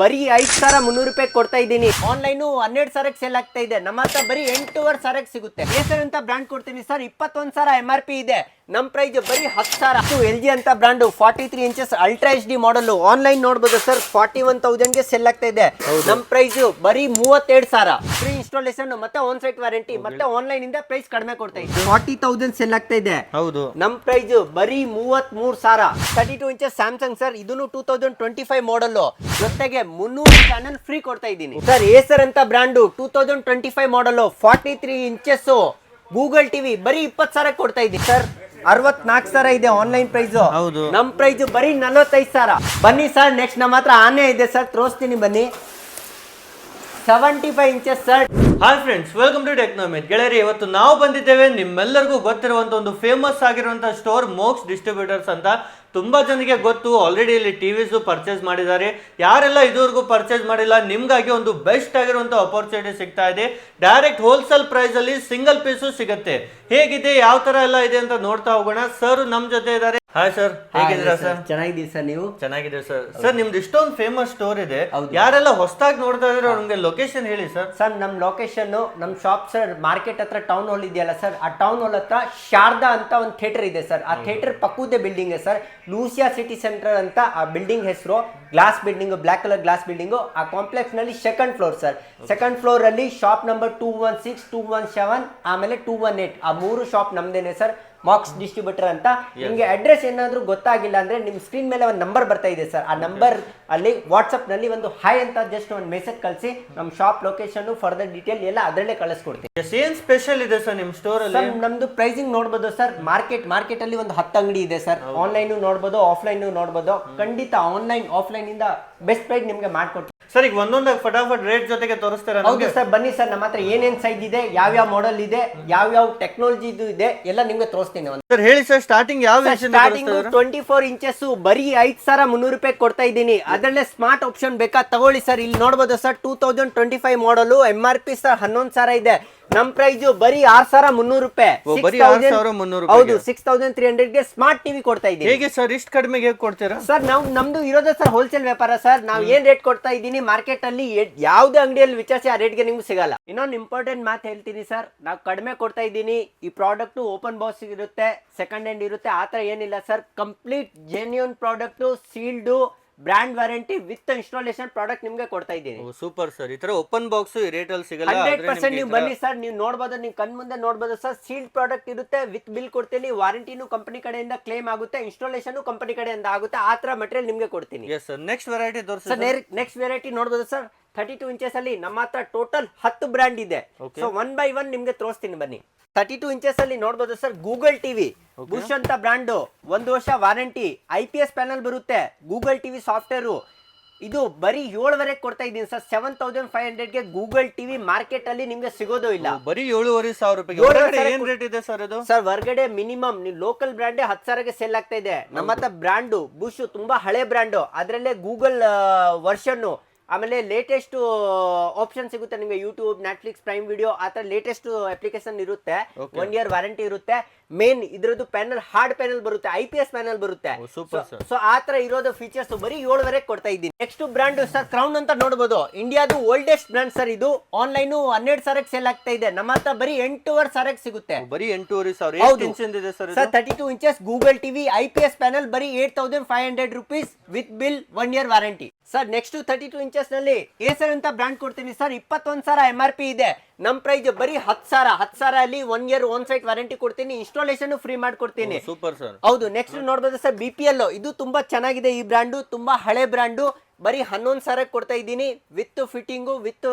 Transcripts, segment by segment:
ಬರೀ 5,300 ರೂಪಾಯಿ ಕೊಡ್ತಾ ಇದ್ದೀನಿ. ಆನ್ಲೈನ್ 12,000 ಸೇಲ್ ಆಗ್ತಾ ಇದೆ. ನಮ್ಮ ಹತ್ರ ಬರೀ 8,500 ಸಿಗುತ್ತೆ. ಏಸರ್ ಅಂತ ಬ್ರಾಂಡ್ ಕೊಡ್ತೀನಿ ಸರ್, 21,000 MRP ಇದೆ. ನಮ್ ಪ್ರೈಸ್ ಬರೀ 10,000. LG ಅಂತ ಬ್ರಾಂಡ್ 43 ಇಂಚಸ್ ಅಲ್ಟ್ರಾ HD ಮಾಡಲ್ ಆನ್ಲೈನ್ ನೋಡಬಹುದು ಸರ್, 41,000 ಗೆ ಸೆಲ್ ಆಗ್ತಾ ಇದೆ. ನಮ್ ಪ್ರೈಸ್ ಬರೀ 32,000. ಫ್ರೀ ಇನ್ಸ್ಟಾಲೇಷನ್ ಮತ್ತೆ ಆನ್ ಸೈಟ್ ವಾರಂಟಿ ಮತ್ತೆ ಆನ್ಲೈನ್ ಇಂದ ಪ್ರೈಸ್ ಕಡಿಮೆ ಕೊಡ್ತಾ ಇದೆ. 40,000 ಸೆಲ್ ಆಗ್ತಾ ಇದೆ. ಹೌದು, ನಮ್ ಪ್ರೈಸ್ ಬರೀ 33,000. 32 ಇಂಚಸ್ ಸ್ಯಾಮ್ಸಂಗ್ ಸರ್, ಇದನ್ನು 2025 ಮಾಡಲ್ ಜೊತೆಗೆ 300 ಚಾನಲ್ ಫ್ರೀ ಕೊಡ್ತಾ ಇದ್ದೀನಿ ಸರ್. ಏಸರ್ ಅಂತ ಬ್ರಾಂಡ್ 2025 ಮಾಡಲ್ 43 ಇಂಚಸ್ ಗೂಗಲ್ ಟಿವಿ ಬರೀ 20,000 ಕೊಡ್ತಾ ಇದ್ದೀನಿ ಸರ್. 64,000 ಇದೆ ಆನ್ಲೈನ್ ಪ್ರೈಸ್. ನಮ್ ಪ್ರೈಸ್ ಬರೀ 45,000. ಬನ್ನಿ ಸರ್, ನೆಕ್ಸ್ಟ್ ನಮ್ಮ ಹತ್ರ ಆನೆ ಇದೆ ಸರ್, ತೋರಿಸ್ತೀನಿ ಬನ್ನಿ. 75 inches sir. Hi friends, welcome to Technomith. ಗೆಳೆಯರಿ, ಇವತ್ತು ನಾವು ಬಂದಿದ್ದೇವೆ ನಿಮ್ಮೆಲ್ಲರಿಗೂ ಗೊತ್ತಿರುವಂತ ಒಂದು ಫೇಮಸ್ ಆಗಿರುವಂತಹ ಸ್ಟೋರ್ ಮೋಕ್ಸ್ ಡಿಸ್ಟ್ರಿಬ್ಯೂಟರ್ಸ್ ಅಂತ. ತುಂಬಾ ಜನಕ್ಕೆ ಗೊತ್ತು, ಆಲ್ರೆಡಿ ಇಲ್ಲಿ ಟಿವಿಸ್ ಪರ್ಚೇಸ್ ಮಾಡಿದ್ದಾರೆ. ಯಾರೆಲ್ಲ ಇದುವರೆಗೂ ಪರ್ಚೇಸ್ ಮಾಡಿಲ್ಲ, ನಿಮ್ಗಾಗಿ ಒಂದು ಬೆಸ್ಟ್ ಆಗಿರುವಂತ ಅಪರ್ಚುನಿಟಿ ಸಿಗ್ತಾ ಇದೆ. ಡೈರೆಕ್ಟ್ ಹೋಲ್ಸೇಲ್ ಪ್ರೈಸ್ ಅಲ್ಲಿ ಸಿಂಗಲ್ ಪೀಸು ಸಿಗುತ್ತೆ. ಹೇಗಿದೆ, ಯಾವ ತರ ಎಲ್ಲ ಇದೆ ಅಂತ ನೋಡ್ತಾ ಹೋಗೋಣ. ಸರ್ ನಮ್ ಜೊತೆ ಇದ್ದಾರೆ. ಹಾಯ್ ಸರ್, ಹೇಗಿದ್ದೀರಾ ಸರ್? ಚೆನ್ನಾಗಿದ್ದೀವಿ ಸರ್, ನೀವು? ಚೆನ್ನಾಗಿದೆ ಸರ್. ಸರ್ ನಿಮ್ದು ಇಷ್ಟೊಂದು ಫೇಮಸ್ ಸ್ಟೋರ್ ಇದೆ, ಯಾರೆಲ್ಲ ಹೊಸದಾಗಿ ನೋಡ್ತಾ ಇದ್ರೆ ನಮ್ಗೆ ಲೊಕೇಶನ್ ಹೇಳಿ ಸರ್. ಸರ್ ನಮ್ ಲೊಕೇಶನ್, ನಮ್ ಶಾಪ್ ಸರ್ ಮಾರ್ಕೆಟ್ ಹತ್ರ ಟೌನ್ ಹಾಲ್ ಇದೆಯಲ್ಲ ಸರ್, ಆ ಟೌನ್ ಹಾಲ್ ಹತ್ರ ಶಾರದಾ ಅಂತ ಒಂದು ಥಿಯೇಟರ್ ಇದೆ ಸರ್. ಆ ಥಿಯೇಟರ್ ಪಕ್ಕದ building sir, Lucia city centre ಅಂತ ಆ ಬಿಲ್ಡಿಂಗ್ ಹೆಸರು. Glass building, black colour glass building. ಆ ಕಾಂಪ್ಲೆಕ್ಸ್ ನಲ್ಲಿ second floor sir. Second floor ಅಲ್ಲಿ ಶಾಪ್ ನಂಬರ್ 216, 217 ಆಮೇಲೆ 218 ಆ 3 ಶಾಪ್ ನಮ್ದೇನೆ ಸರ್, ಮಾಕ್ಸ್ ಡಿಸ್ಟ್ರಿಬ್ಯೂಟರ್ ಅಂತ. ನಿಮ್ಗೆ ಅಡ್ರೆಸ್ ಏನಾದ್ರೂ ಗೊತ್ತಾಗಿಲ್ಲ ಅಂದ್ರೆ ನಿಮ್ ಸ್ಕ್ರೀನ್ ಮೇಲೆ ಒಂದು ನಂಬರ್ ಬರ್ತಾ ಇದೆ ಸರ್, ಆ ನಂಬರ್ ಅಲ್ಲಿ ವಾಟ್ಸ್ಆಪ್ ನಲ್ಲಿ ಒಂದು ಹಾಯ್ ಅಂತ ಜಸ್ಟ್ ಒಂದು ಮೆಸೇಜ್ ಕಳಿಸಿ, ನಮ್ ಶಾಪ್ ಲೊಕೇಶನ್ ಫರ್ದರ್ ಡೀಟೇಲ್ ಎಲ್ಲ ಅದರಲ್ಲೇ ಕಳಿಸ್ಕೊಡ್ತೀವಿ. ಏನ್ ಸ್ಪೆಷಲ್ ಇದೆ ಸರ್ ನಿಮ್ ಸ್ಟೋರ್ ಅಲ್ಲಿ? ನಮ್ದು ಪ್ರೈಸಿಂಗ್ ನೋಡ್ಬೋದು ಸರ್, ಮಾರ್ಕೆಟ್ ಅಲ್ಲಿ ಒಂದು 10 ಅಂಗಡಿ ಇದೆ ಸರ್. ಆನ್ಲೈನ್ ನೋಡ್ಬೋದು, ಆಫ್ಲೈನ್ ನೋಡ್ಬೋದು. ಖಂಡಿತ ಆನ್ಲೈನ್ ಆಫ್ಲೈನ್ ಇಂದ ಬೆಸ್ಟ್ ಪ್ರೈಸ್ ನಿಮ್ಗೆ ಮಾಡ್ಕೊಡ್ತೀವಿ ಸರ್. ಈಗ ಒಂದೊಂದಾಗಿ ಫಟಾಫಟ್ ರೇಟ್ ಜೊತೆಗೆ ತೋರಿಸ್ತೀರಾ? ಹೌದು ಸರ್, ಬನ್ನಿ ಸರ್, ನಮ್ಮ ಹತ್ರ ಏನೇನ್ ಸೈಜ್ ಇದೆ, ಯಾವ ಮಾಡೆಲ್ ಇದೆ, ಯಾವ ಟೆಕ್ನಾಲಜಿ ಇದೆ ಎಲ್ಲ ನಿಮ್ಗೆ ತೋರಿಸ್ತೀನಿ. ಸರ್ ಹೇಳಿ ಸರ್, ಸ್ಟಾರ್ಟಿಂಗ್ ಯಾವ ಸ್ಟಾರ್ಟಿಂಗ್ 24 ಇಂಚಸ್ ಬರೀ 5,300 ರೂಪಾಯಿ ಕೊಡ್ತಾ ಇದ್ದೀನಿ. ಅದರಲ್ಲೇ ಸ್ಮಾರ್ಟ್ ಆಪ್ಷನ್ ಬೇಕಾ ತಗೊಳ್ಳಿ ಸರ್. ಇಲ್ಲಿ ನೋಡಬಹುದು ಸರ್, 2025 ಮಾಡಲ್ MRP ಸರ್ 11,000 ಇದೆ. ನಮ್ ಪ್ರೈಸ್ ಬರೀ 6,300 ರೂಪಾಯಿ. ಹೌದು, 6,300 ಗೆ ಸ್ಮಾರ್ಟ್ ಟಿವಿ ಕೊಡ್ತಾ ಇದ್ದೀನಿ. ಹೇಗೆ ಸರ್ ಇಷ್ಟು ಕಡಿಮೆಗೆ ಹೇಗೆ ಕೊಡ್ತೀರಾ ಸರ್? ನಮ್ದು ಇರೋದೇ ಸರ್ ಹೋಲ್ಸೇಲ್ ವ್ಯಾಪಾರ ಸರ್. ನಾವು ಏನ್ ರೇಟ್ ಕೊಡ್ತಾ ಇದ್ದೀನಿ ಮಾರ್ಕೆಟ್ ಅಲ್ಲಿ ಯಾವ್ದೇ ಅಂಗಡಿಯಲ್ಲಿ ವಿಚಾರಿಸಿ ಆ ರೇಟ್ಗೆ ನಿಮ್ಗೆ ಸಿಗಲ್ಲ. ಇನ್ನೊಂದು ಇಂಪಾರ್ಟೆಂಟ್ ಮಾತು ಹೇಳ್ತೀನಿ ಸರ್, ನಾವು ಕಡಿಮೆ ಕೊಡ್ತಾ ಇದ್ದೀನಿ. ಈ ಪ್ರಾಡಕ್ಟ್ ಓಪನ್ ಬಾಕ್ಸ್ ಇರುತ್ತೆ, ಸೆಕೆಂಡ್ ಹ್ಯಾಂಡ್ ಇರುತ್ತೆ, ಆತರ ಏನಿಲ್ಲ sir. Complete genuine product, sealed, brand warranty with installation product ನಿಮ್ಗೆ ಕೊಡ್ತಾ ಇದ್ದೀನಿ. Super sir. ಈ ತರ ಓಪನ್ ಬಾಕ್ಸ್ ಈ ರೇಟ್ ಅಲ್ಲಿ ಸಿಗಲ್ಲ. 100% ನೀವು ಬನ್ನಿ ಸರ್, ನೀವು ನೋಡಬಹುದು, ನೀವು ಕಣ್ ಮುಂದೆ ನೋಡಬಹುದು ಸರ್. ಸೀಲ್ಡ್ ಪ್ರಾಡಕ್ಟ್ ಇರುತ್ತೆ, ವಿತ್ ಬಿಲ್ ಕೊಡ್ತೀನಿ. ವಾರಂಟಿನೂ ಕಂಪನಿ ಕಡೆಯಿಂದ ಕ್ಲೇಮ್ ಆಗುತ್ತೆ, ಇನ್ಸ್ಟಾಲೇಷನ್ ಕಂಪನಿ ಕಡೆಯಿಂದ ಆಗುತ್ತೆ. ಆ ತರ ಮೆಟೀರಿಯಲ್ ನಿಮ್ಗೆ ಕೊಡ್ತೀನಿ. ನೆಕ್ಸ್ಟ್ ವೆರೈಟಿ ತೋರಿಸಿ ಸರ್. ನೆಕ್ಸ್ಟ್ ವೆರೈಟಿ ನೋಡಬಹುದು ಸರ್, 32 ಇಂಚಸ್ ಅಲ್ಲಿ ನಮ್ಮ ಹತ್ರ ಟೋಟಲ್ 10 ಬ್ರಾಂಡ್ ಇದೆ. ಸೊ 1 by 1 ನಿಮ್ಗೆ ತೋರಿಸ್ತೀನಿ ಬನ್ನಿ. 32 ಇಂಚಸ್ ಅಲ್ಲಿ ನೋಡಬಹುದು ಸರ್, ಗೂಗಲ್ ಟಿವಿ ಬುಷ್ ಅಂತ ಬ್ರಾಂಡ್, 1 ವರ್ಷ ವಾರಂಟಿ, IPS ಪ್ಯಾನಲ್ ಬರುತ್ತೆ, ಗೂಗಲ್ ಟಿವಿ ಸಾಫ್ಟ್ವೇರ್. ಇದು ಬರೀ 7,500 ಕೊಡ್ತಾ ಇದ್ದೀನಿ ಸರ್. 7,500 ಗೆ ಗೂಗಲ್ ಟಿವಿ ಮಾರ್ಕೆಟ್ ಅಲ್ಲಿ ನಿಮ್ಗೆ ಸಿಗೋದು ಇಲ್ಲ. ಬರೀ 7,500 ರೂಪಾಯಿ. ಏನ್ ರೇಟ್ ಇದೆ ಸರ್ ಇದು? ಸರ್ ಹೊರಗಡೆ ಮಿನಿಮಮ್ ನೀವು ಲೋಕಲ್ ಬ್ರಾಂಡ್ 10,000 ಗೆ ಸೇಲ್ ಆಗ್ತಾ ಇದೆ. ನಮ್ಮ ಹತ್ರ ಬ್ರಾಂಡ್ ಬುಷ್ ತುಂಬಾ ಹಳೆ ಬ್ರಾಂಡ್, ಅದ್ರಲ್ಲೇ ಗೂಗಲ್ ವರ್ಷನ್, ಆಮೇಲೆ ಲೇಟೆಸ್ಟ್ ಆಪ್ಷನ್ ಸಿಗುತ್ತೆ ನಿಮಗೆ. ಯೂಟ್ಯೂಬ್, ನೆಟ್ಫ್ಲಿಕ್ಸ್, ಪ್ರೈಮ್ ವಿಡಿಯೋ ಆ ತರ ಲೇಟೆಸ್ಟ್ ಅಪ್ಲಿಕೇಶನ್ ಇರುತ್ತೆ. 1 year ವಾರಂಟಿ ಇರುತ್ತೆ. ಮೇನ್ ಇದ್ರದ್ದು ಪ್ಯಾನಲ್ ಹಾರ್ಡ್ ಪ್ಯಾನಲ್ ಬರುತ್ತೆ, IPS ಪ್ಯಾನಲ್ ಬರುತ್ತೆ. ಸೊ ಆ ತರ ಇರೋದು ಫೀಚರ್ಸ್ ಬರೀ 7,500 ಕೊಡ್ತಾ ಇದ್ದೀನಿ. ನೆಕ್ಸ್ಟ್ ಬ್ರಾಂಡ್ ಸರ್ ಕ್ರೌನ್ ಅಂತ ನೋಡಬಹುದು, ಇಂಡಿಯಾದು ಓಲ್ಡೆಸ್ಟ್ ಬ್ರಾಂಡ್ ಸರ್. ಇದು ಆನ್ಲೈನ್ 12,000 ಸೇಲ್ ಆಗ್ತಾ ಇದೆ. ನಮ್ಮ ಹತ್ರ ಬರೀ 8,500 ಸಿಗುತ್ತೆ. ಬರೀ 8,500 sir. 32 inches Google TV IPS panel ಬರೀ 8,500 rupees with bill 1 year warranty sir. Next 32 inches ನಲ್ಲಿ ಏಸರ್ ಅಂತ ಬ್ರಾಂಡ್ ಕೊಡ್ತೀನಿ ಸರ್. 21,000 MRP ಇದೆ. ನಮ್ ಪ್ರೈಸ್ ಬರೀ 10,000. 10,000 ಅಲ್ಲಿ 1 year ಆನ್ ಸೈಟ್ ವಾರಂಟಿ ಕೊಡ್ತೀನಿ, ಇನ್ಸ್ಟಾಲೇಷನ್ ಫ್ರೀ ಮಾಡ್ಕೊಡ್ತೀನಿ. Super sir. ಹೌದು. ನೆಕ್ಸ್ಟ್ ನೋಡಬಹುದು ಸರ್, BPL. ಇದು ತುಂಬಾ ಚೆನ್ನಾಗಿದೆ. ಈ ಬ್ರಾಂಡ್ ತುಂಬಾ ಹಳೆ ಬ್ರಾಂಡ್, ಬರೀ 11,000 ಕೊಡ್ತಾ ಇದ್ದೀನಿ with fitting, with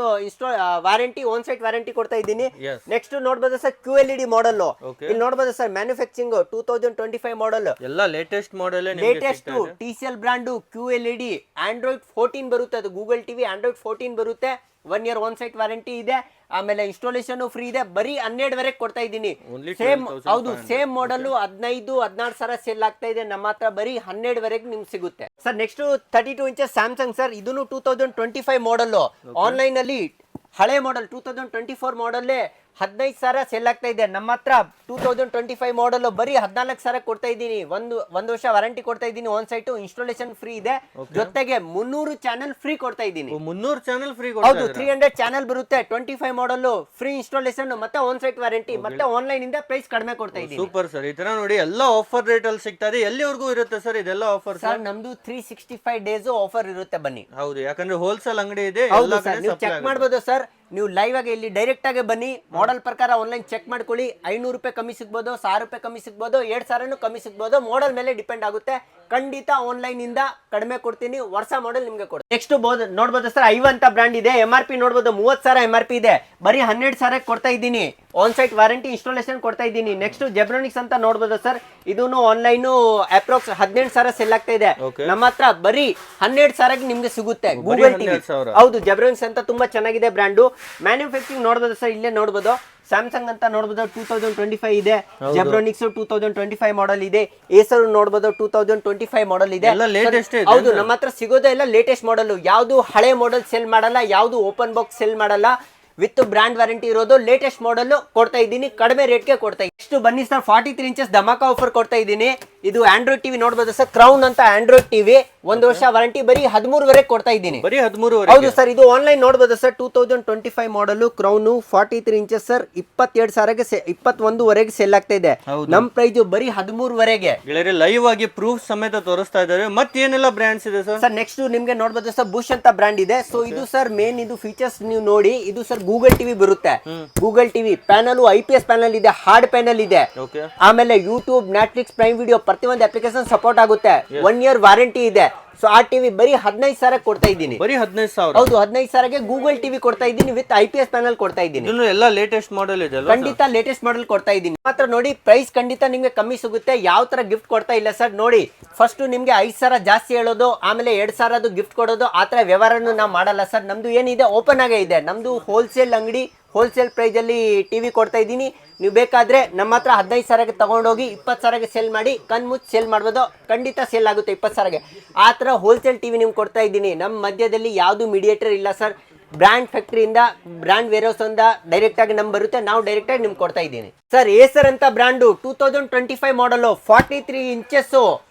warranty, on site warranty ಕೊಡ್ತಾ ಇದ್ದೀನಿ. ನೆಕ್ಸ್ಟ್ ನೋಡಬಹುದು ಸರ್, QLED ಮಾಡಲ್. ಇಲ್ಲಿ ನೋಡಬಹುದು ಸರ್, ಮ್ಯಾನುಫ್ಯಾಕ್ಚರಿಂಗ್ 2025 ಮಾಡಲ್, ಎಲ್ಲ latest model. Latest TCL brand, QLED, Android 14 ಬರುತ್ತೆ. ಅದು ಗೂಗಲ್ ಟಿವಿ Android 14 ಬರುತ್ತೆ. 1 year ಆನ್ ಸೈಟ್ ವಾರಂಟಿ ಇದೆ, ಆಮೇಲೆ ಇನ್ಸ್ಟಾಲೇಷನ್ ಫ್ರೀ ಇದೆ. ಬರೀ 12,000 ಕೊಡ್ತಾ ಇದ್ದೀನಿ. ಸೇಮ್, ಹೌದು, ಸೇಮ್ ಮಾಡಲ್ 15,000-16,000 ಸೇಲ್ ಆಗ್ತಾ ಇದೆ. ನಮ್ಮ ಹತ್ರ ಬರೀ 12,000 ನಿಮ್ಗೆ ಸಿಗುತ್ತೆ sir. Next 32 inches Samsung sir. ಇದನ್ನು 2025 ಮಾಡಲ್. ಆನ್ಲೈನ್ ಅಲ್ಲಿ ಹಳೆ ಮಾಡಲ್ 2024 ಮಾಡಲ್ಲೇ 15,000 ಸೆಲ್ ಆಗ್ತಾ ಇದೆ. ನಮ್ಮ ಹತ್ರ 2025 ಮಾಡಲ್ ಬರೀ 14,000 ಕೊಡ್ತಾ ಇದ್ದೀನಿ. ಒಂದು ವರ್ಷ ವಾರಂಟಿ ಕೊಡ್ತಾ ಇದ್ದೀನಿ. ಆನ್ ಸೈಟ್ ಇನ್ಸ್ಟಾಲೇಷನ್ ಫ್ರೀ ಇದೆ, ಜೊತೆಗೆ 300 ಚಾನಲ್ ಫ್ರೀ ಕೊಡ್ತಾ ಇದ್ದೀನಿ. 300 ಚಾನಲ್ ಫ್ರೀ? ಹೌದು, 300 ಚಾನಲ್ ಬರುತ್ತೆ. 25 ಮಾಡಲ್ ಫ್ರೀ ಇನ್ಸ್ಟಾಲೇಷನ್ ಮತ್ತೆ ಆನ್ ಸೈಟ್ ವಾರಂಟಿ, ಮತ್ತೆ ಆನ್ಲೈನ್ ಇಂದ ಪ್ರೈಸ್ ಕಡಿಮೆ ಕೊಡ್ತಾ ಇದ್ದೀನಿ. Super sir. ಈ ತರ ನೋಡಿ ಎಲ್ಲ ಆಫರ್ ರೇಟ್ ಅಲ್ಲಿ ಸಿಗ್ತಾ ಇದೆ. ಎಲ್ಲಿವರೆಗೂ ಇರುತ್ತೆ ಸರ್ ಇದೆಲ್ಲ ಆಫರ್? ಸರ್ ನಮ್ದು 365 ಡೇಸ್ ಆಫರ್ ಇರುತ್ತೆ, ಬನ್ನಿ. ಹೌದು, ಯಾಕಂದ್ರೆ ಹೋಲ್ಸೇಲ್ ಅಂಗಡಿ ಇದೆ. ಹೌದು ಸರ್, ನೀವು ಚೆಕ್ ಮಾಡ್ಬೋದು ಸರ್. ನೀವು ಲೈವ್ ಆಗಿ ಇಲ್ಲಿ ಡೈರೆಕ್ಟ್ ಆಗಿ ಬನ್ನಿ, ಮಾಡೆಲ್ ಪ್ರಕಾರ ಆನ್ಲೈನ್ ಚೆಕ್ ಮಾಡ್ಕೊಳ್ಳಿ. 500 ರೂಪಾಯಿ ಕಮ್ಮಿ ಸಿಗ್ಬೋದು, 1000 ರೂಪಾಯಿ ಕಮ್ಮಿ ಸಿಗ್ಬೋದು, 2,000 ಕಮ್ಮಿ ಸಿಗ್ಬೋದು. ಮಾಡೆಲ್ ಮೇಲೆ ಡಿಪೆಂಡ್ ಆಗುತ್ತೆ. ಖಂಡಿತ ಆನ್ಲೈನ್ ಇಂದ ಕಡಿಮೆ ಕೊಡ್ತೀನಿ. ವರ್ಷ ಮಾಡೆಲ್ ನಿಮ್ಗೆ ಕೊಡ್ತೀನಿ. ನೆಕ್ಸ್ಟ್ ನೋಡ್ಬೋದು ಸರ್, ಐವ ಅಂತ ಬ್ರಾಂಡ್ ಇದೆ. MRP ನೋಡ್ಬೋದು 30,000 MRP ಇದೆ. ಬರೀ 12,000 ಕೊಡ್ತಾ ಇದ್ದೀನಿ. ಆನ್ ಸೈಟ್ ವಾರಂಟಿ ಇನ್ಸ್ಟಾಲೇಷನ್ ಕೊಡ್ತಾ ಇದ್ದೀನಿ. ನೆಕ್ಸ್ಟ್ ಜೆಬ್ರಾನಿಕ್ಸ್ ಅಂತ ನೋಡ್ಬೋದು ಸರ್, ಇದೂನು ಆನ್ಲೈನ್ ಅಪ್ರಾಕ್ಸ್ 17,000 ಸೆಲ್ ಆಗ್ತಾ ಇದೆ. ನಮ್ಮ ಹತ್ರ ಬರೀ 12,000 ನಿಮ್ಗೆ ಸಿಗುತ್ತೆ. Google TV. ಹೌದು, ಜೆಬ್ರಾನಿಕ್ಸ್ ಅಂತ ತುಂಬಾ ಚೆನ್ನಾಗಿದೆ ಬ್ರಾಂಡು. ಮ್ಯಾನುಫ್ಯಾಕ್ಚರಿಂಗ್ ನೋಡ್ಬೋದು ಸರ್, ಇಲ್ಲೇ ನೋಡ್ಬೋದು. ಸ್ಯಾಮ್ಸಂಗ್ ಅಂತ ನೋಡ್ಬೋದು 2025 ಇದೆ. ಜೆಬ್ರಾನಿಕ್ಸ್ 2025 ಮಾಡಲ್ ಇದೆ. ಏಸರ್ ನೋಡ್ಬೋದು 2025 ಮಾಡಲ್ ಇದೆ. ಹೌದು, ನಮ್ಮ ಹತ್ರ ಸಿಗೋದೇ ಎಲ್ಲ ಲೇಟೆಸ್ಟ್ ಮಾಡಲ್. ಯಾವ್ದು ಹಳೆ ಮಾಡಲ್ ಸೆಲ್ ಮಾಡಲ್ಲ, ಯಾವ್ದು ಓಪನ್ ಬಾಕ್ಸ್ ಸೆಲ್ ಮಾಡಲ್ಲ. ವಿತ್ ಬ್ರಾಂಡ್ ವಾರಂಟಿ ಇರೋದು ಲೇಟೆಸ್ಟ್ ಮಾಡಲ್ ಕೊಡ್ತಾ ಇದ್ದೀನಿ. ಕಡಿಮೆ ರೇಟ್ಗೆ ಕೊಡ್ತಾ ಇದ್ದೀನಿ. ನೆಕ್ಸ್ಟ್ ಬನ್ನಿ ಸರ್, 43 ಇಂಚಸ್ ಧಮಾಕ ಆಫರ್ ಕೊಡ್ತಾ ಇದ್ದೀನಿ. ಇದು ಆಂಡ್ರಾಯ್ಡ್ ಟಿವಿ ನೋಡ್ಬೋದು ಸರ್, ಕ್ರೌನ್ ಅಂತ ಆಂಡ್ರಾಯ್ಡ್ ಟಿವಿ. 1 ವರ್ಷ ವಾರಂಟಿ ಬರೀ 13,000 ಕೊಡ್ತಾ ಇದ್ದೀನಿ. ಬರೀ 13,000? ಹೌದು ಸರ್, ಇದು ಆನ್ಲೈನ್ ನೋಡ್ಬೋದು ಸರ್. 2025 ಮಾಡಲ್ ಕ್ರೌನ್ 43 ಇಂಚಸ್ ಸರ್, 22,000 21ವರೆಗೆ ಸೆಲ್ ಆಗ್ತಾ ಇದೆ. ನಮ್ ಪ್ರೈಸ್ ಬರೀ 13ವರೆಗೆ. ಲೈವ್ ಆಗಿ ಪ್ರೂಫ್ ಸಮೇತ ತೋರಿಸ್ತಾ ಇದ್ದಾರೆ. ಮತ್ತೇನೆಲ್ಲ ಬ್ರಾಂಡ್ಸ್ ಇದೆ ಸರ್? ಸರ್ ನೆಕ್ಸ್ಟ್ ನಿಮ್ಗೆ ನೋಡ್ಬೋದು ಸರ್, ಬುಷ್ ಅಂತ ಬ್ರಾಂಡ್ ಇದೆ. ಸೊ ಇದು ಸರ್ ಮೇನ್ ಇದು ಫೀಚರ್ಸ್ ನೀವು ನೋಡಿ. ಇದು ಸರ್ ಗೂಗಲ್ ಟಿವಿ ಬರುತ್ತೆ. Google TV panel, IPS panel ಇದೆ, ಹಾರ್ಡ್ ಪ್ಯಾನಲ್ ಇದೆ. ಆಮೇಲೆ ಯೂಟ್ಯೂಬ್, ನೆಟ್ಫ್ಲಿಕ್ಸ್, ಪ್ರೈಮ್ ವಿಡಿಯೋ ಪ್ರತಿಯೊಂದು ಅಪ್ಲಿಕೇಶನ್ ಸಪೋರ್ಟ್ ಆಗುತ್ತೆ. 1 ಇಯರ್ ವಾರಂಟಿ ಇದೆ. ಸೊ ಆ ಟಿವಿ ಬರೀ 15,000 ಕೊಡ್ತಾ ಇದ್ದೀನಿ. ಬರೀ 15,000? ಹೌದು, 15,000ಗೆ ಗೂಗಲ್ ಟಿವಿ ಕೊಡ್ತಾ ಇದ್ದೀನಿ ವಿತ್ IPS ಪ್ಯಾನಲ್ ಕೊಡ್ತಾ ಇದ್ದೀನಿ. ಎಲ್ಲ ಲೇಟೆಸ್ಟ್ ಮಾಡೆಲ್ ಇದೆ? ಖಂಡಿತ ಲೇಟೆಸ್ಟ್ ಮಾಡೆಲ್ ಕೊಡ್ತಾ ಇದ್ದೀನಿ. ಮಾತ್ರ ನೋಡಿ, ಪ್ರೈಸ್ ಖಂಡಿತ ನಿಮ್ಗೆ ಕಮ್ಮಿ ಸಿಗುತ್ತೆ. ಯಾವ ತರ ಗಿಫ್ಟ್ ಕೊಡ್ತಾ ಇಲ್ಲ ಸರ್. ನೋಡಿ, ಫಸ್ಟ್ ನಿಮ್ಗೆ 5,000 ಜಾಸ್ತಿ ಹೇಳೋದು, ಆಮೇಲೆ 2,000 ಗಿಫ್ಟ್ ಕೊಡೋದು, ಆ ತರ ವ್ಯವಹಾರನು ನಾವು ಮಾಡಲ್ಲ ಸರ್. ನಮ್ದು ಏನಿದೆ ಓಪನ್ ಆಗೇ ಇದೆ. ನಮ್ದು ಹೋಲ್ಸೇಲ್ ಅಂಗಡಿ. ಹೋಲ್ಸೇಲ್ ಪ್ರೈಸ್ ಅಲ್ಲಿ ಟಿವಿ ಕೊಡ್ತಾ ಇದ್ದೀನಿ. ನೀವು ಬೇಕಾದ್ರೆ ನಮ್ಮ ಹತ್ರ 15,000ಗೆ ತಗೊಂಡೋಗಿ 20,000ಗೆ ಸೇಲ್ ಮಾಡಿ ಕಣ್ಮುಚ್ಚಿ ಸೇಲ್ ಮಾಡ್ಬೋದು. ಖಂಡಿತ ಸೇಲ್ ಆಗುತ್ತೆ 20,000ಗೆ. ಆ ಥರ ಹೋಲ್ಸೇಲ್ ಟಿವಿ ನಿಮ್ಗೆ ಕೊಡ್ತಾ ಇದ್ದೀನಿ. ನಮ್ಮ ಮಧ್ಯದಲ್ಲಿ ಯಾವುದು ಮೀಡಿಯೇಟರ್ ಇಲ್ಲ ಸರ್. ಬ್ರ್ಯಾಂಡ್ ಫ್ಯಾಕ್ಟ್ರಿಯಿಂದ, ಬ್ರ್ಯಾಂಡ್ ವೇರ್ಹೌಸ್ ಇಂದ ಡೈರೆಕ್ಟ್ ಆಗಿ ನಮ್ ಬರುತ್ತೆ. ನಾವು ಡೈರೆಕ್ಟ್ ಆಗಿ ನಿಮ್ಗೆ ಕೊಡ್ತಾ ಇದ್ದೀನಿ ಸರ್. ಏಸರ್ ಅಂತ ಬ್ರ್ಯಾಂಡು 2025 ಮಾಡಲ್ 43 ಇಂಚಸ್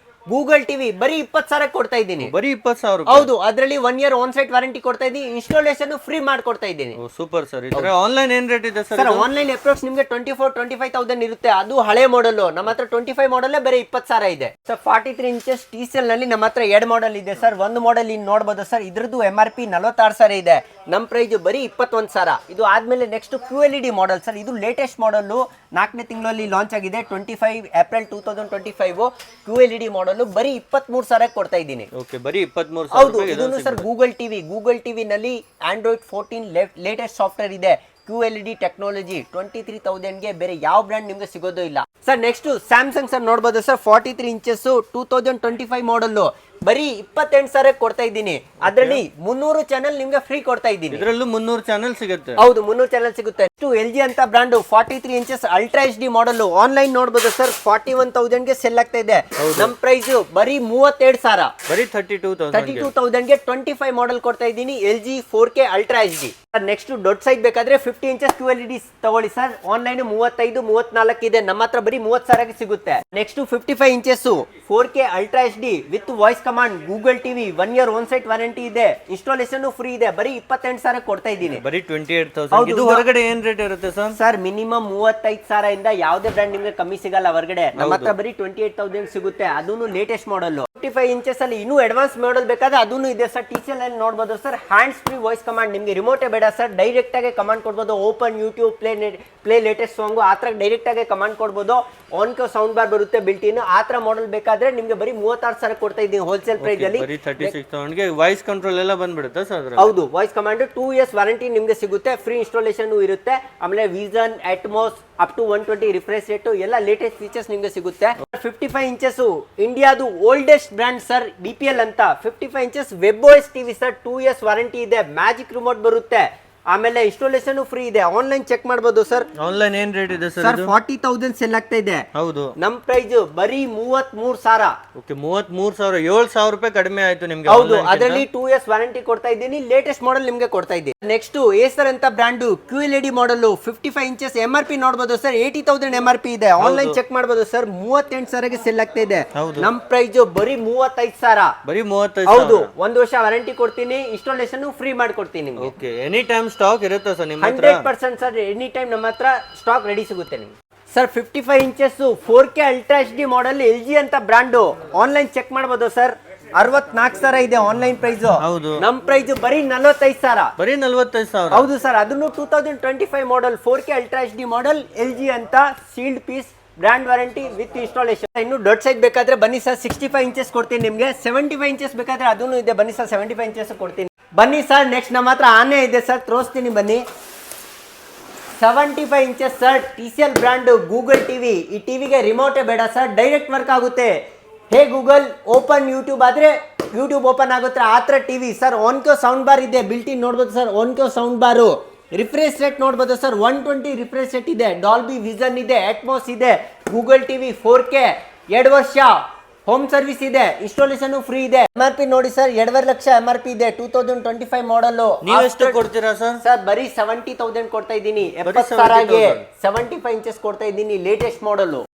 ಗೂಗಲ್ ಟಿವಿ ಬರೀ 20,000 ಕೊಡ್ತಾ ಇದ್ದೀನಿ. ಬರೀ 20,000? ಹೌದು, ಅದರಲ್ಲಿ 1 ಇಯರ್ ಆನ್ ಸೈಟ್ ವಾರಂಟಿ ಕೊಡ್ತಾ ಇದ್ದೀನಿ. ಇನ್ಸ್ಟಾಲೇಷನ್ ಫ್ರೀ ಮಾಡ್ಕೊಡ್ತಾ ಇದ್ದೀನಿ. Super sir. ಆನ್ಲೈನ್ ಏನ್ ರೇಟ್ ಇದೆ ಸರ್? ಆನ್ಲೈನ್ ಅಪ್ರೋಕ್ಸ್ ನಿಮ್ಗೆ 24-25,000 ಇರುತ್ತೆ. ಅದು ಹಳೆ ಮಾಡಲ್. ನಮ್ಮ ಹತ್ರ 25 ಮಾಡಲ್ ಬರೀ 20,000 ಇದೆ ಸರ್. 43 ಇಂಚಸ್ TCL ನಲ್ಲಿ ನಮ್ಮ ಹತ್ರ 2 ಮಾಡಲ್ ಇದೆ ಸರ್. ಒಂದು ಮಾಡಲ್ ಇಲ್ಲಿ ನೋಡಬಹುದು ಸರ್, ಇದ್ರದ್ದು MRP 46,000 ಇದೆ. ನಮ್ ಪ್ರೈಸ್ ಬರೀ 21,000. ಇದು ಆದ್ಮೇಲೆ ನೆಕ್ಸ್ಟ್ QLED ಮಾಡಲ್ ಸರ್. ಇದು ಲೇಟೆಸ್ಟ್ ಮಾಡಲ್, 4ನೇ ತಿಂಗಳಲ್ಲಿ ಲಾಂಚ್ ಆಗಿದೆ. 25 ಏಪ್ರಿಲ್ 2025 QLED ಮಾಡಲ್ ಬರೀ 23,000 ಕೊಡ್ತಾ ಇದ್ದೀನಿ. ಬರೀ 23,000? ಹೌದು, ಇದನ್ನು ಸರ್ ಗೂಗಲ್ ಟಿವಿ ನಲ್ಲಿ ಆಂಡ್ರಾಯ್ಡ್ 14 ಲೇಟೆಸ್ಟ್ ಸಾಫ್ಟ್ವೇರ್ ಇದೆ. QLED ಟೆಕ್ನಾಲಜಿ 23,000ಗೆ ಬೇರೆ ಯಾವ ಬ್ರ್ಯಾಂಡ್ ನಿಮ್ಗೆ ಸಿಗೋದು ಇಲ್ಲ ಸರ್. ನೆಕ್ಸ್ಟ್ ಸ್ಯಾಮ್ಸಂಗ್ ಸರ್ ನೋಡಬಹುದು ಸರ್, 43 ಇಂಚಸ್ 2025 ಮಾಡಲ್ ಬರೀ 28,000 ಕೊಡ್ತಾ ಇದ್ದೀನಿ. ಅದರಲ್ಲಿ 300 ಚಾನೆಲ್ ನಿಮ್ಗೆ ಫ್ರೀ ಕೊಡ್ತಾ ಇದ್ದೀನಿ. ಇದರಲ್ಲೂ 300 ಚಾನೆಲ್ ಸಿಗುತ್ತೆ? ಹೌದು, 300 ಚಾನೆಲ್ ಸಿಗುತ್ತೆ. LG ಅಂತ ಬ್ರಾಂಡ್ 43 ಇಂಚಸ್ ಅಲ್ಟ್ರಾ HD ಮಾಡಲ್ ಆನ್ಲೈನ್ ನೋಡಬಹುದು ಸರ್, 41,000ಗೆ ಸೆಲ್ ಆಗ್ತಾ ಇದೆ. ನಮ್ ಪ್ರೈಸ್ ಬರೀ 32,000. ಬರೀ 32,000ಗೆ 25 ಮಾಡಲ್ ಕೊಡ್ತಾ ಇದ್ದೀನಿ. LG 4K ultra HD. Next ದೊಡ್ಡ ಸೈಜ್ ಬೇಕಾದ್ರೆ 50 ಇಂಚಸ್ QLED ತಗೊಳ್ಳಿ ಸರ್. ಆನ್ಲೈನ್ 35-34 ಇದೆ. ನಮ್ಮ ಹತ್ರ ಬರೀ 30,000ಗೆ ಸಿಗುತ್ತೆ. Next 55 inches 4K ultra HD with voice command Google TV 1 year on site warranty ಇದೆ. ಇನ್ಸ್ಟಾಲೇಷನ್ ಫ್ರೀ ಇದೆ. ಬರೀ 28,000 ಕೊಡ್ತಾ ಇದ್ದೀನಿ. ಬರೀ 28,000. ಇದು ಹೊರಗಡೆ ಏನ್ ರೇಟ್ ಇರುತ್ತೆ ಸರ್? ಸರ್ ಮಿನಿಮಮ್ 35,000 ಇಂದ ಯಾವುದೇ ಬ್ರ್ಯಾಂಡ್ ನಿಮ್ಗೆ ಕಮ್ಮಿ ಸಿಗಲ್ಲ ಹೊರಗಡೆ. ನಮ್ಮ ಹತ್ರ ಬರೀ 28,000 ಸಿಗುತ್ತೆ. ಅದನ್ನು ಲೇಟೆಸ್ಟ್ ಮಾಡಲ್. 55 ಇಂಚಸ್ ಅಲ್ಲಿ ಇನ್ನೂ ಅಡ್ವಾನ್ಸ್ ಮಾಡಲ್ ಬೇಕಾದ್ರೆ ಅದನ್ನು ಇದೆ ಸರ್. TCL ಅಲ್ಲಿ ನೋಡಬಹುದು sir, hands free voice command. ನಿಮ್ಗೆ ರಿಮೋಟೇ ಬೇಡ ಸರ್, ಡೈರೆಕ್ಟ್ ಆಗಿ ಕಮಾಂಡ್ ಕೊಡ್ಬೋದು. Open YouTube, play latest song, ಆ ತರ ಡೈರೆಕ್ಟ್ ಆಗಿ ಕಮಾಂಡ್ ಕೊಡ್ಬೋದು. ಆನ್ ಸೌಂಡ್ ಬಾರ್ ಬರುತ್ತೆ ಬಿಲ್ಟ್ ಇನ್. ಆ ತರ ಮಾಡಲ್ ಬೇಕಾದ್ರೆ ನಿಮ್ಗೆ ಬರೀ 36,000 ಕೊಡ್ತಾ ಇದ್ದೀನಿ ಹೋಲ್ಸೇಲ್ ಪ್ರೈಸ್ ಅಲ್ಲಿ. 36,000ಗೆ ವಾಯ್ಸ್ ಕಂಟ್ರೋಲ್ ಎಲ್ಲ ಬಂದ್ಬಿಡುತ್ತೆ ಸರ್? ಹೌದು, ವಾಯ್ಸ್ ಕಮಾಂಡ್ 2 ಇಯರ್ಸ್ ವಾರಂಟಿ ನಿಮ್ಗೆ ಸಿಗುತ್ತೆ. ಫ್ರೀ ಇನ್ಸ್ಟಾಲೇಷನ್ ಇರುತ್ತೆ. ಆಮೇಲೆ vision, Atmos, up to 120 refresh rate ಎಲ್ಲ ಲೇಟೆಸ್ಟ್ ಫೀಚರ್ಸ್ ನಿಮ್ಗೆ ಸಿಗುತ್ತೆ. 55 ಇಂಚಸ್ ಇಂಡಿಯಾದು ಓಲ್ಡೆಸ್ಟ್ ಬ್ರ್ಯಾಂಡ್ ಸರ್, BPL ಅಂತ. 55 inches web OS TV sir, 2 years warranty ಇದೆ. ಮ್ಯಾಜಿಕ್ ರಿಮೋಟ್ ಬರುತ್ತೆ. ಆಮೇಲೆ ಇನ್ಸ್ಟಾಲೇಷನ್ ಫ್ರೀ ಇದೆ, ಆನ್ಲೈನ್ ಚೆಕ್ ಮಾಡ್ಬೋದು ಸರ್. ಆನ್ಲೈನ್ ಏನ್ ರೇಟ್ ಇದೆ ಸರ್? ಸರ್ 40,000 ಸೆಲ್ ಆಗ್ತಾ ಇದೆ. ಹೌದು, ನಮ್ ಪ್ರೈಸ್ ಬರೀ 33,000. ಓಕೆ, 33,000, 7,000 ರೂಪಾಯಿ ಕಡಿಮೆ ಆಯ್ತು ನಿಮ್ಗೆ. ಹೌದು, ಅದರಲ್ಲಿ 2 years ವಾರಂಟಿ ಕೊಡ್ತಾ ಇದ್ದೀನಿ. ಲೇಟೆಸ್ಟ್ ಮಾಡೆಲ್ ನಿಮ್ಗೆ ಕೊಡ್ತಾ ಇದ್ದೀನಿ. ನೆಕ್ಸ್ಟ್ ಏಸರ್ ಅಂತ brand QLED model 55 inches MRP ನೋಡಬಹುದು ಸರ್. 80,000 MRP ಇದೆ, ಆನ್ಲೈನ್ ಚೆಕ್ ಮಾಡಬಹುದು ಸರ್. 38,000ಗೆ ಸೆಲ್ ಆಗ್ತಾ ಇದೆ. ನಮ್ ಪ್ರೈಸ್ ಬರೀ 35,000. ಬರೀ 35,000. ಹೌದು, 1 ವರ್ಷ ವಾರಂಟಿ ಕೊಡ್ತೀನಿ, ಇನ್ಸ್ಟಾಲೇಷನ್ ಫ್ರೀ ಮಾಡ್ಕೊಡ್ತೀನಿ ನಿಮ್ಗೆ. ಓಕೆ, ಎನಿ ಟೈಮ್ ಸ್ಟಾಕ್ ಇರುತ್ತೆ ಸರ್ ನಿಮ್ಮ ಹತ್ರ? 100% ಸರ್, ಎನಿ ಟೈಮ್ ನಮ್ಮ ಹತ್ರ ಸ್ಟಾಕ್ ರೆಡಿ ಸಿಗುತ್ತೆ ನಿಮ್ಗೆ. Sir 55 inches 4K ultra HD model LG ಅಂತ ಬ್ರಾಂಡು, ಆನ್ಲೈನ್ ಚೆಕ್ ಮಾಡಬಹುದು ಸರ್. 64,000 ಇದೆ ಆನ್ಲೈನ್ ಪ್ರೈಸ್. ಹೌದು, ನಮ್ ಪ್ರೈಸ್ ಬರೀ 45,000. ಬರೀ 45,000. ಹೌದು ಸರ್, ಅದನ್ನು 2025 model 4K ultra HD model LG ಅಂತ, sealed piece, brand warranty with installation. ಇನ್ನು ದೊಡ್ಡ ಸೈಜ್ ಬೇಕಾದ್ರೆ ಬನ್ನಿ ಸರ್, 65 ಇಂಚಸ್ ಕೊಡ್ತೀನಿ ನಿಮ್ಗೆ. 75 ಇಂಚಸ್ ಬೇಕಾದ್ರೆ ಅದನ್ನು ಇದೆ, ಬನ್ನಿ ಸರ್, 75 ಇಂಚಸ್ ಕೊಡ್ತೀನಿ. ಬನ್ನಿ ಸರ್, ನೆಕ್ಸ್ಟ್ ನಮ್ಮ ಹತ್ರ ಆನೆ ಇದೆ ಸರ್, ತೋರಿಸ್ತೀನಿ ಬನ್ನಿ. 75 inches sir, TCL brand Google TV. ಈ ಟಿವಿಗೆ ರಿಮೋಟೇ ಬೇಡ ಸರ್, ಡೈರೆಕ್ಟ್ ವರ್ಕ್ ಆಗುತ್ತೆ. ಹೇ ಗೂಗಲ್ ಓಪನ್ ಯೂಟ್ಯೂಬ್ ಆದ್ರೆ ಯೂಟ್ಯೂಬ್ ಓಪನ್ ಆಗುತ್ತೆ, ಆ ಥರ ಟಿವಿ ಸರ್. ಒನ್ಕೋ ಸೌಂಡ್ ಬಾರ್ ಇದೆ, ಬಿಲ್ಟ್ ಇನ್ ನೋಡ್ಬೋದು ಸರ್, ಒನ್ಕೋ ಸೌಂಡ್ ಬಾರು. ರಿಫ್ರೆಶ್ ರೇಟ್ ನೋಡ್ಬೋದು ಸರ್, 120 ರಿಫ್ರೆಶ್ ರೇಟ್ ಇದೆ, ಡಾಲ್ಬಿ ವಿಷನ್ ಇದೆ, ಅಟ್ಮೋಸ್ ಇದೆ, ಗೂಗಲ್ ಟಿವಿ 4K, 2 ವರ್ಷ ಹೋಮ್ ಸರ್ವಿಸ್ ಇದೆ, ಇನ್ಸ್ಟಾಲೇಷನ್ ಫ್ರೀ ಇದೆ. MRP ನೋಡಿ ಸರ್, 2.5 ಲಕ್ಷ MRP ಇದೆ, 2025 ಮಾಡೆಲ್. ನೀವೆಷ್ಟು ಕೊಡ್ತೀರಾ ಸರ್? ಸರ್ ಬರೀ 70,000 ಕೊಡ್ತಾ ಇದ್ದೀನಿ. 70,000ಗೆ 75 ಇಂಚಸ್ ಕೊಡ್ತಾ ಇದ್ದೀನಿ, ಲೇಟೆಸ್ಟ್ ಮಾಡೆಲ್.